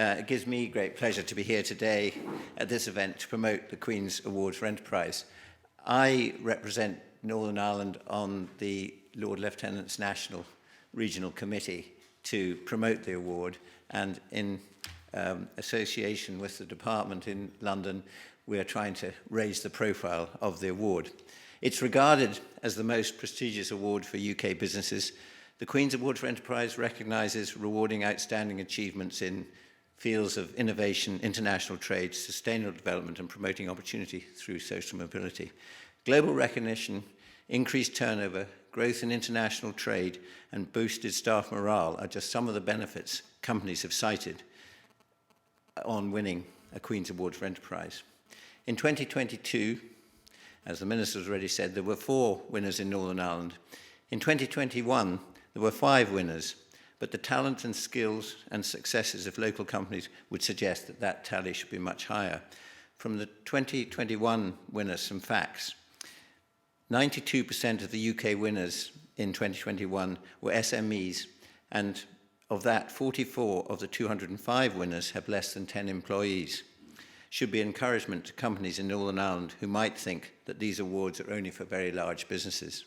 It gives me great pleasure to be here today at this event to promote the Queen's Award for Enterprise. I represent Northern Ireland on the Lord Lieutenant's National Regional Committee to promote the award, and in association with the department in London, we are trying to raise the profile of the award. It's regarded as the most prestigious award for UK businesses. The Queen's Award for Enterprise recognises rewarding outstanding achievements in fields of innovation, international trade, sustainable development, and promoting opportunity through social mobility. Global recognition, increased turnover, growth in international trade, and boosted staff morale are just some of the benefits companies have cited on winning a Queen's Award for Enterprise. In 2022, as the Minister has already said, there were 4 winners in Northern Ireland. In 2021, there were 5 winners, but the talent and skills and successes of local companies would suggest that that tally should be much higher. From the 2021 winners, some facts. 92% of the UK winners in 2021 were SMEs, and of that, 44 of the 205 winners have less than 10 employees. Should be encouragement to companies in Northern Ireland who might think that these awards are only for very large businesses.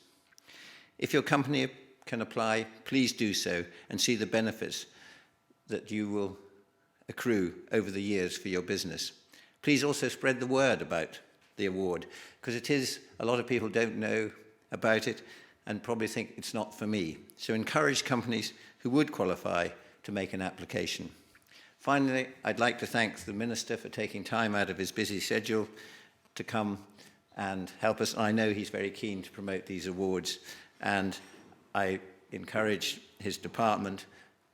If your company can apply, please do so and see the benefits that you will accrue over the years for your business. Please also spread the word about the award, because a lot of people don't know about it and probably think it's not for me. So encourage companies who would qualify to make an application. Finally, I'd like to thank the Minister for taking time out of his busy schedule to come and help us. I know he's very keen to promote these awards, and I encourage his department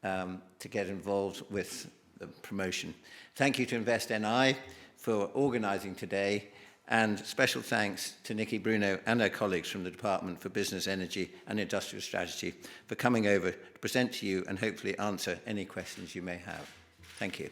to get involved with the promotion. Thank you to Invest NI for organising today, and special thanks to Nikki Bruno and her colleagues from the Department for Business, Energy and Industrial Strategy for coming over to present to you and hopefully answer any questions you may have. Thank you.